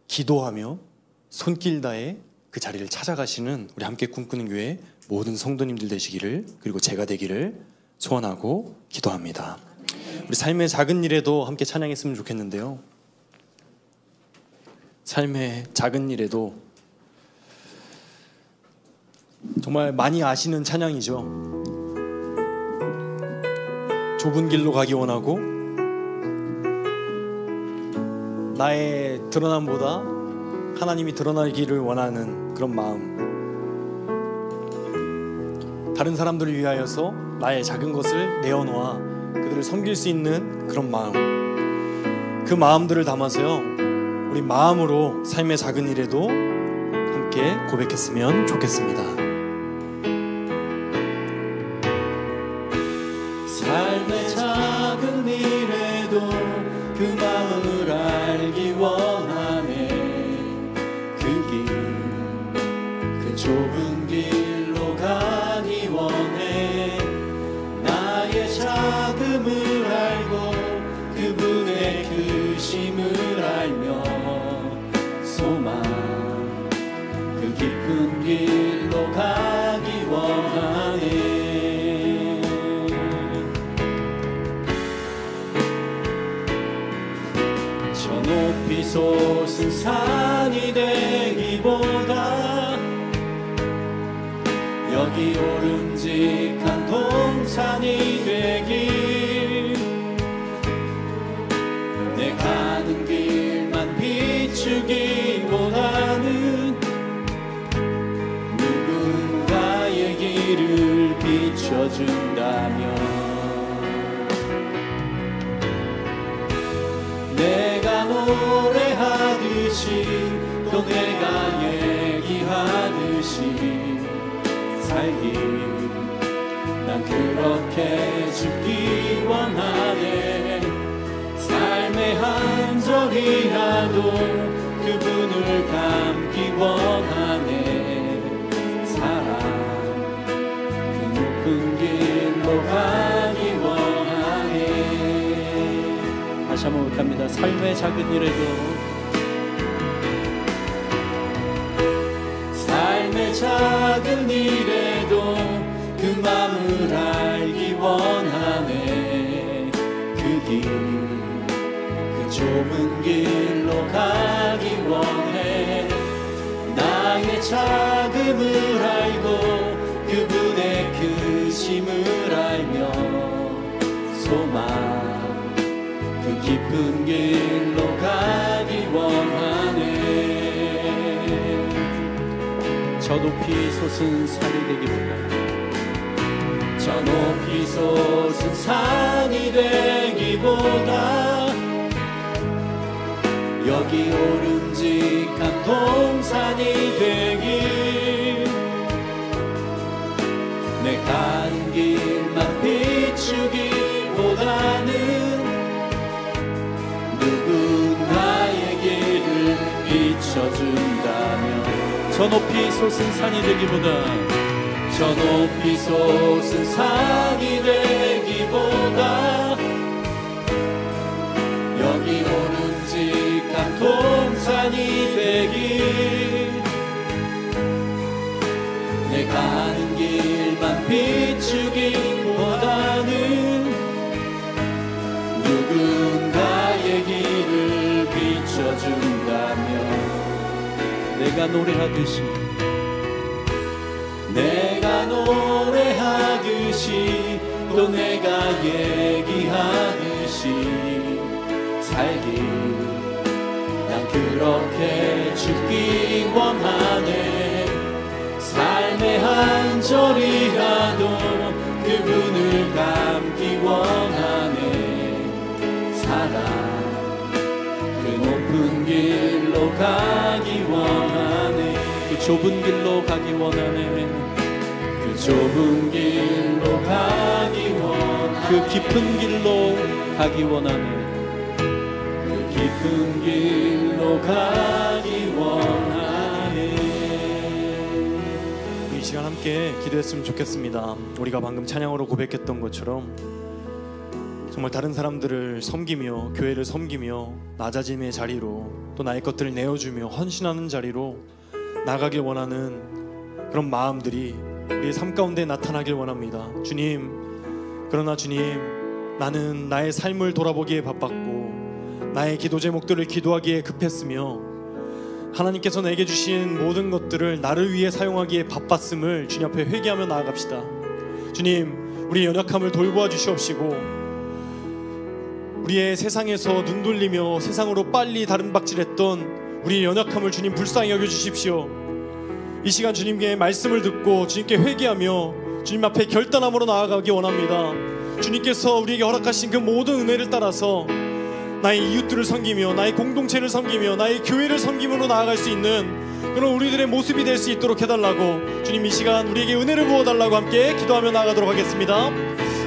기도하며 손길 다해 그 자리를 찾아가시는 우리 함께 꿈꾸는 교회 모든 성도님들 되시기를, 그리고 제가 되기를 소원하고 기도합니다. 우리 삶의 작은 일에도 함께 찬양했으면 좋겠는데요, 삶의 작은 일에도 정말 많이 아시는 찬양이죠. 좁은 길로 가기 원하고 나의 드러남보다 하나님이 드러나기를 원하는 그런 마음, 다른 사람들을 위하여서 나의 작은 것을 내어놓아 그들을 섬길 수 있는 그런 마음, 그 마음들을 담아서요, 우리 마음으로 삶의 작은 일에도 함께 고백했으면 좋겠습니다. 삶의 작은 일에도 그 마음을 알기 원하네. 그 좁은 길로 가기 원해. 나의 작음을 알고 그분의 크심을 알며 소망 그 깊은 길로 가기 원하네. 저 높이 솟은 산이 되기보다 여기 오름직한 동산이 되길, 내 가는 길만 비추기보다는 누군가의 길을 비춰준다면 내가 노래하듯이 또 내가 얘기하듯이 살기, 난 그렇게 죽기 원하네. 삶의 한 절이라도 그분을 닮기 원하네. 사랑 그 높은 길로 가기 원하네. 다시 한번 부탁합니다. 삶의 작은 일에도, 삶의 작은 일에도 그 마음을 알기 원하네. 그 길, 그 좁은 길로 가기 원해. 나의 작음을 알고 계심을 알며 소망 그 깊은 길로 가기 원하네. 저 높이 솟은 산이 되기보다 저 높이 솟은 산이 되기보다 여기 오름직한 동산이 되길 내 가는 길만 비추기보다는 누군가의 길을 비춰준다면 저 높이 솟은 산이 되기보다 저 높이 솟은 산이 되기보다 여기 오름직한 동산이 되길 내 가는 길만 비추기보다는 누군가의 길을 비춰준다면 내가 노래하듯이 또 내가 얘기하듯이 살길 난 그렇게 죽기 원하네. 삶의 한 절이라도 그분을 닮기 원하네. 사랑 그 높은 길로 가기 원하네. 그 좁은 길로 가기 원하네. 그 좁은 길로 가기 원하네. 그 깊은 길로 가기 원하네. 그 깊은 길로 가기 원하네. 이 시간 함께 기도했으면 좋겠습니다. 우리가 방금 찬양으로 고백했던 것처럼 정말 다른 사람들을 섬기며 교회를 섬기며 낮아짐의 자리로 또 나의 것들을 내어주며 헌신하는 자리로 나가길 원하는 그런 마음들이 우리의 삶 가운데 나타나길 원합니다. 주님, 그러나 주님, 나는 나의 삶을 돌아보기에 바빴고 나의 기도 제목들을 기도하기에 급했으며 하나님께서 내게 주신 모든 것들을 나를 위해 사용하기에 바빴음을 주님 앞에 회개하며 나아갑시다. 주님, 우리의 연약함을 돌보아 주시옵시고 우리의 세상에서 눈 돌리며 세상으로 빨리 다름박질했던 우리의 연약함을 주님 불쌍히 여겨주십시오. 이 시간 주님께 말씀을 듣고 주님께 회개하며 주님 앞에 결단함으로 나아가기 원합니다. 주님께서 우리에게 허락하신 그 모든 은혜를 따라서 나의 이웃들을 섬기며 나의 공동체를 섬기며 나의 교회를 섬김으로 나아갈 수 있는 그런 우리들의 모습이 될 수 있도록 해달라고 주님 이 시간 우리에게 은혜를 부어달라고 함께 기도하며 나아가도록 하겠습니다.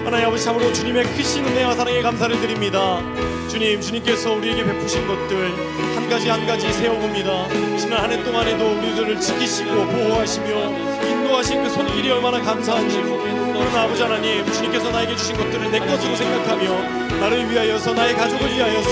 하나님 아버지, 참으로 주님의 크신 은혜와 사랑에 감사를 드립니다. 주님, 주님께서 우리에게 베푸신 것들 한 가지 한 가지 세워봅니다. 지난 한 해 동안에도 우리들을 지키시고 보호하시며 인도하신 그 손길이 얼마나 감사한지. 그러나 아버지 하나님, 주님께서 나에게 주신 것들을 내 것으로 생각하며 나를 위하여서 나의 가족을 위하여서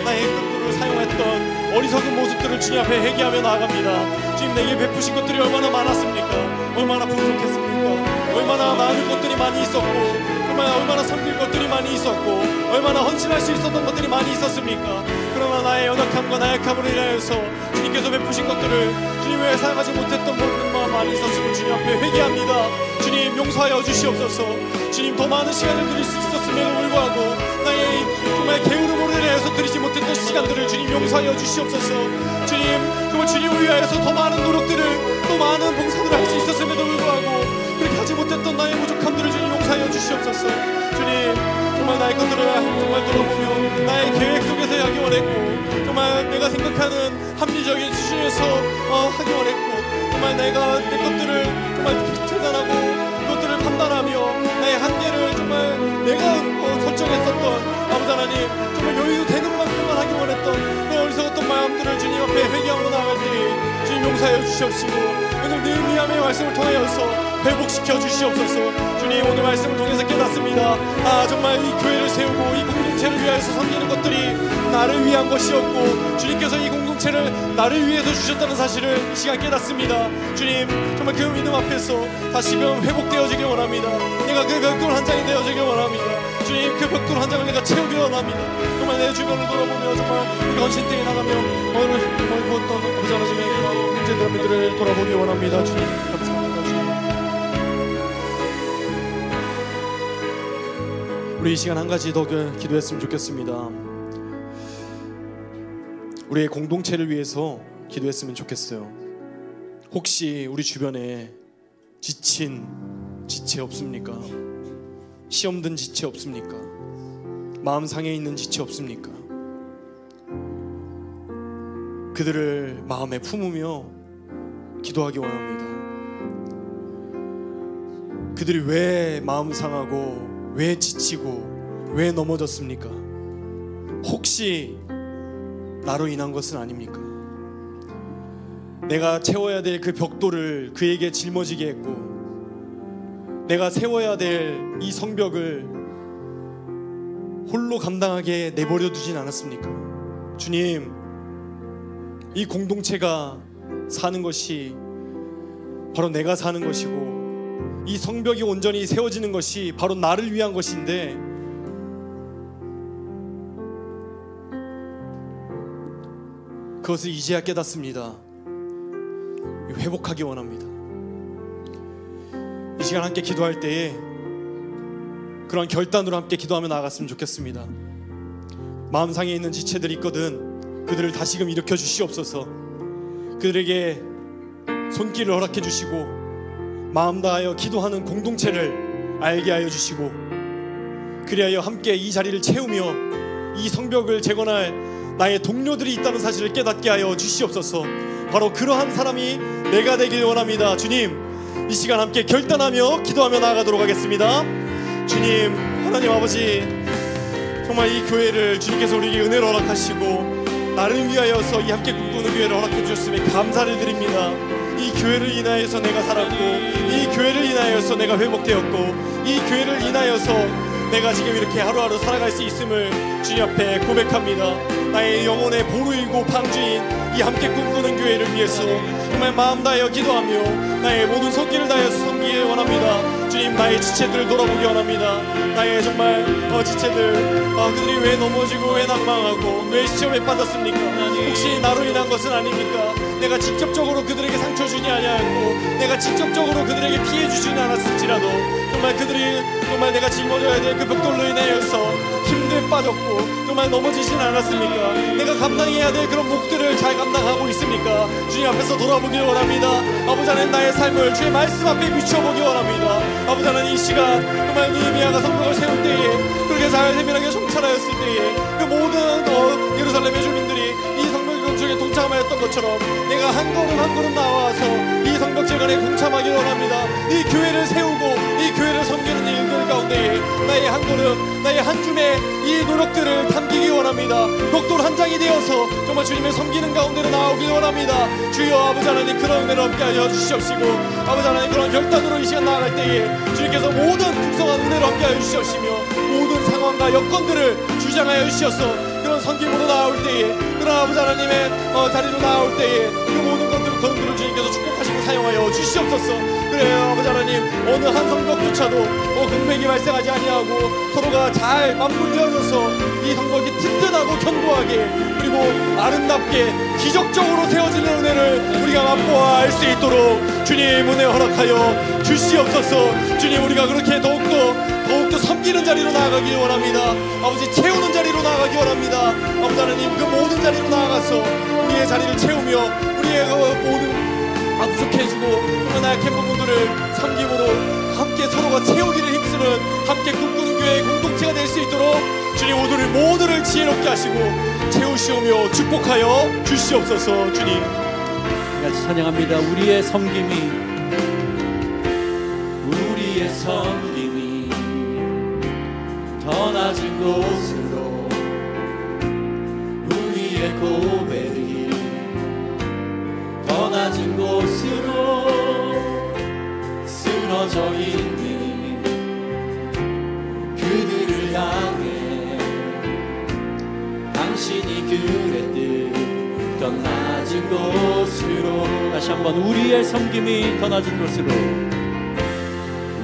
나의 것들을 사용했던 어리석은 모습들을 주님 앞에 회개하며 나아갑니다. 주님, 내게 베푸신 것들이 얼마나 많았습니까? 얼마나 부족했습니까? 얼마나 많은 것들이 많이 있었고 얼마나 섬길 것들이 많이 있었고 얼마나 헌신할 수 있었던 것들이 많이 있었습니까? 그러나 나의 연약함과 나약함으로 인하여서 주님께서 베푸신 것들을 주님 외에 사용하지 못했던 것들만 많이 있었으면 주님 앞에 회개합니다. 주님, 용서하여 주시옵소서. 주님, 더 많은 시간을 드릴 수 있었음에도 불구하고 나의 정말 게으름으로 인하여서 드리지 못했던 시간들을 주님 용서하여 주시옵소서. 주님, 정말 주님을 위하여서 더 많은 노력들을 또 많은 봉사들을 할 수 있었음에도 불구하고 그렇게 하지 못했던 나의 부족함들을 주님 용서하여 주시옵소서. 주님, 정말 나의 것들을 정말 돌아보며 나의 계획 속에서 하기 원했고 정말 내가 생각하는 합리적인 수준에서 하기 원했고 정말 내가 내 것들을 정말 재단하고 그것들을 판단하며 나의 한계를 정말 내가 설정했었던 아버지 하나님, 정말 여유 되는 만큼만 하기 원했던 그 어리석었던 마음들을 주님 앞에 회개함으로 나갈 때 주님 용서하여 주시옵시고 오늘 느헤미야의 말씀을 통하여서 회복시켜 주시옵소서. 주님, 오늘 말씀을 통해서 깨닫습니다. 정말 이 교회를 세우고 이 공동체를 위하여서 섬기는 것들이 나를 위한 것이었고 주님께서 이 공동체를 나를 위해서 주셨다는 사실을 이 시간 깨닫습니다. 주님, 정말 그 믿음 앞에서 다시금 회복되어지길 원합니다. 내가 그 벽돌 한 장이 되어지길 원합니다. 주님, 그 벽돌 한 장을 내가 채우길 원합니다. 정말 내 주변을 돌아보며 정말 우리가 헌신되게 나가며 오늘 정말 부었던 부자라짐의 그런 문제들을 돌아보기 원합니다. 주님, 감사합니다. 주님. 우리 이 시간 한 가지 더 기도했으면 좋겠습니다. 우리의 공동체를 위해서 기도했으면 좋겠어요. 혹시 우리 주변에 지친 지체 없습니까? 시험 든 지체 없습니까? 마음 상해 있는 지체 없습니까? 그들을 마음에 품으며 기도하기 원합니다. 그들이 왜 마음 상하고 왜 지치고 왜 넘어졌습니까? 혹시 나로 인한 것은 아닙니까? 내가 채워야 될 그 벽돌을 그에게 짊어지게 했고, 내가 세워야 될 이 성벽을 홀로 감당하게 내버려 두진 않았습니까? 주님, 이 공동체가 사는 것이 바로 내가 사는 것이고, 이 성벽이 온전히 세워지는 것이 바로 나를 위한 것인데, 그것을 이제야 깨닫습니다. 회복하기 원합니다. 이 시간 함께 기도할 때에 그런 결단으로 함께 기도하며 나아갔으면 좋겠습니다. 마음상에 있는 지체들이 있거든 그들을 다시금 일으켜 주시옵소서. 그들에게 손길을 허락해 주시고 마음 다하여 기도하는 공동체를 알게 하여 주시고, 그리하여 함께 이 자리를 채우며 이 성벽을 재건할 나의 동료들이 있다는 사실을 깨닫게 하여 주시옵소서. 바로 그러한 사람이 내가 되길 원합니다. 주님, 이 시간 함께 결단하며 기도하며 나아가도록 하겠습니다. 주님, 하나님 아버지, 정말 이 교회를 주님께서 우리에게 은혜를 허락하시고 나를 위하여서 이 함께 꿈꾸는 교회를 허락해 주셨음에 감사를 드립니다. 이 교회를 인하여서 내가 살았고, 이 교회를 인하여서 내가 회복되었고, 이 교회를 인하여서 내가 지금 이렇게 하루하루 살아갈 수 있음을 주님 앞에 고백합니다. 나의 영혼의 보루이고 방주인 이 함께 꿈꾸는 교회를 위해서 정말 마음 다하여 기도하며 나의 모든 손길을 다해서 섬기기 원합니다. 주님, 나의 지체들을 돌아보기 원합니다. 나의 정말 지체들, 그들이 왜 넘어지고 왜 낭망하고 왜 시험에 빠졌습니까? 혹시 나로 인한 것은 아닙니까? 내가 직접적으로 그들에게 상처 주지 아니하였고 내가 직접적으로 그들에게 피해 주지는 않았을지라도 정말 그들이 정말 내가 짊어져야 될 그 벽돌로 인하여서 힘들에 빠졌고 정말 넘어지진 않았습니까? 내가 감당해야 될 그런 몫들을 잘 감당하고 있습니까? 주님 앞에서 돌아보길 원합니다. 아버지 하나님, 나의 삶을 주의 말씀 앞에 비춰보기 원합니다. 아버지 하나님, 이 시간 정말 느헤미야가 성벽을 세울 때에 그렇게 잘 세밀하게 정찰하였을 때에 그 모든 예루살렘의 주민들이 이 성벽 건축에 동참하였던 것처럼 내가 한 걸음 한 걸음 나와서 이 성벽 재건에 동참하길 원합니다. 이 교회를 세우고 이 교회를 섬기는 일들 가운데에 나의 한 걸음, 나의 한 줌의 이 노력들을 담기기 원합니다. 벽돌 한 장이 되어서 정말 주님의 섬기는 가운데로 나오길 원합니다. 주여 아버지 하나님, 그런 은혜를 함께 하여 주시옵시고, 아버지 하나님, 그런 결단으로 이 시간 나아갈 때에 주님께서 모든 풍성한 은혜를 함께 하여 주시옵시며 모든 상황과 여건들을 주장하여 주시어서 그런 섬김으로 나올 때에, 그런 아버지 하나님의 자리로 나올 때에 그 모든 것들을 걸음들을 주님께서 축복하시고 사용하여 주시옵소서. 그래요 아버지 하나님, 어느 한 성벽조차도 공백이 발생하지 아니하고 서로가 잘 맞물려져서 이 성벽이 튼튼하고 견고하게 그리고 아름답게 기적적으로 세워지는 은혜를 우리가 맛보아 알 수 있도록 주님 은혜 허락하여 주시옵소서. 주님, 우리가 그렇게 더욱더 섬기는 자리로 나아가길 원합니다. 아버지, 채우는 자리로 나아가기 원합니다. 아버지 하나님, 그 모든 자리로 나아가서 우리의 자리를 채우며 우리의 모든 부족해지고 그러나 나약한 부분들을 섬김으로 함께 서로가 채우기를 힘쓰는 함께 꿈꾸는 교회의 공동체가 될 수 있도록 주님 모두를 지혜롭게 하시고 채우시오며 축복하여 주시옵소서. 주님, 같이 찬양합니다. 우리의 섬김이 더 낮은 곳으로 우리의 고백이 더 낮은 곳으로 쓰러져 있는 그들을 향해 당신이 그랬듯 더 낮은 곳으로, 다시 한번 우리의 섬김이 더 낮은 곳으로,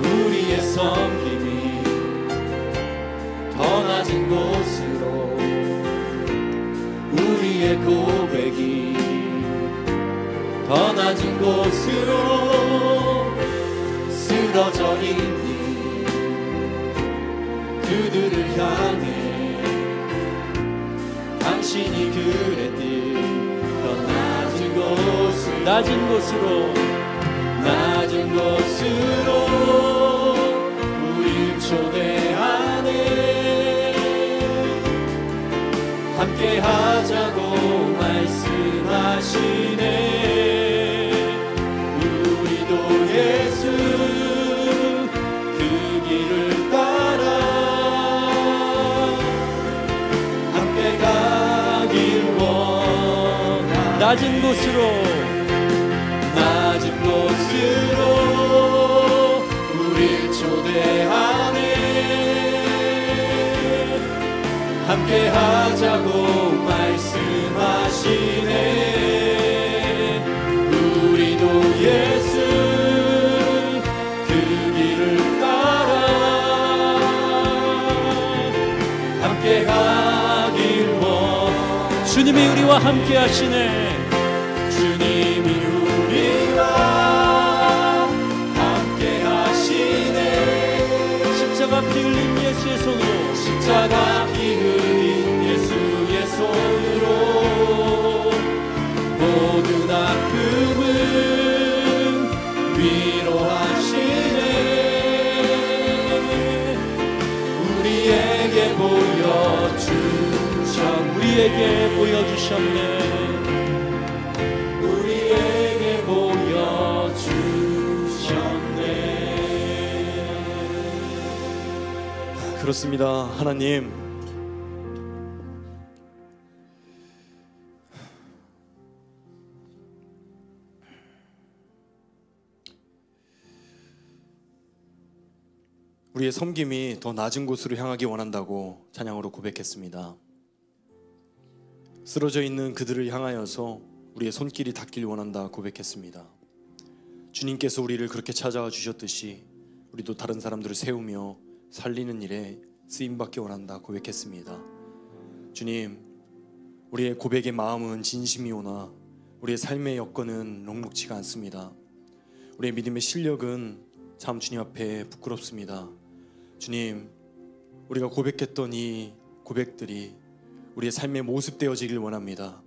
우리의 섬김이 더 낮은 곳으로 우리의 고백이 더 낮은 곳으로 쓰러져 있는 그들을 향해 당신이 그랬듯 더 낮은 곳으로 우릴 초대하네. 함께 하자고 말씀하시네. 우리도 예수 그 길을 따라 함께 가길 원하. 낮은 곳으로 우릴 초대하네. 함께 하자고 말씀하시네. 우리도 예수 그 길을 따라 함께 가길 원. 주님이 우리와 함께 하시네. 주님이 우리와 함께 하시네. 십자가 피 흘린 예수의 손으로 모든 아픔은 위로하시네. 우리에게 보여주셨네. 그렇습니다. 하나님, 우리의 섬김이 더 낮은 곳으로 향하기 원한다고 찬양으로 고백했습니다. 쓰러져 있는 그들을 향하여서 우리의 손길이 닿길 원한다 고백했습니다. 주님께서 우리를 그렇게 찾아와 주셨듯이 우리도 다른 사람들을 세우며 살리는 일에 쓰임받기 원한다 고백했습니다. 주님, 우리의 고백의 마음은 진심이오나 우리의 삶의 여건은 녹록지가 않습니다. 우리의 믿음의 실력은 참 주님 앞에 부끄럽습니다. 주님, 우리가 고백했던 이 고백들이 우리의 삶의 모습 되어지길 원합니다.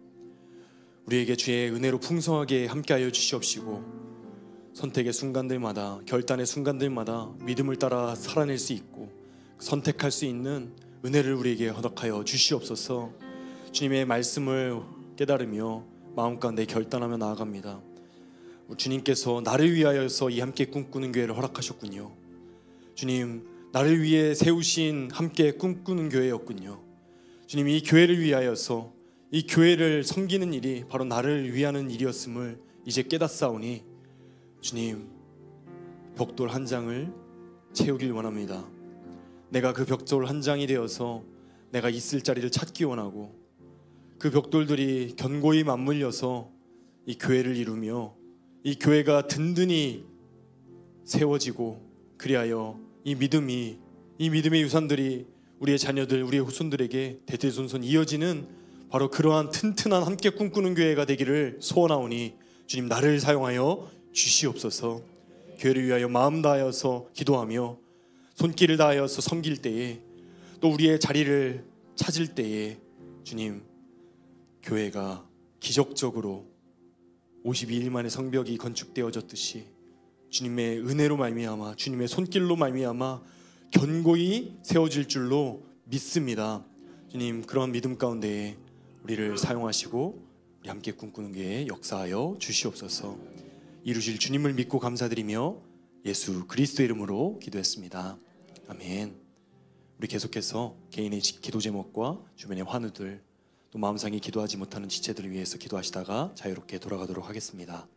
우리에게 주의 은혜로 풍성하게 함께하여 주시옵시고 선택의 순간들마다, 결단의 순간들마다 믿음을 따라 살아낼 수 있고 선택할 수 있는 은혜를 우리에게 허락하여 주시옵소서. 주님의 말씀을 깨달으며 마음 가운데 결단하며 나아갑니다. 주님께서 나를 위하여서 이 함께 꿈꾸는 교회를 허락하셨군요. 주님, 나를 위해 세우신 함께 꿈꾸는 교회였군요. 주님, 이 교회를 위하여서 이 교회를 섬기는 일이 바로 나를 위하는 일이었음을 이제 깨닫사오니 주님, 벽돌 한 장을 채우길 원합니다. 내가 그 벽돌 한 장이 되어서 내가 있을 자리를 찾기 원하고 그 벽돌들이 견고히 맞물려서 이 교회를 이루며 이 교회가 든든히 세워지고 그리하여 이 믿음의 유산들이 우리의 자녀들, 우리의 후손들에게 대대손손 이어지는 바로 그러한 튼튼한 함께 꿈꾸는 교회가 되기를 소원하오니 주님, 나를 사용하여 주시옵소서. 교회를 위하여 마음 다하여서 기도하며 손길을 다하여서 섬길 때에 또 우리의 자리를 찾을 때에 주님, 교회가 기적적으로 52일 만에 성벽이 건축되어졌듯이 주님의 은혜로 말미암아 주님의 손길로 말미암아 견고히 세워질 줄로 믿습니다. 주님, 그런 믿음 가운데에 우리를 사용하시고 우리 함께 꿈꾸는 교회에 역사하여 주시옵소서. 이루실 주님을 믿고 감사드리며 예수 그리스도의 이름으로 기도했습니다. 아멘. 우리 계속해서 개인의 기도 제목과 주변의 환우들 또 마음상에 기도하지 못하는 지체들을 위해서 기도하시다가 자유롭게 돌아가도록 하겠습니다.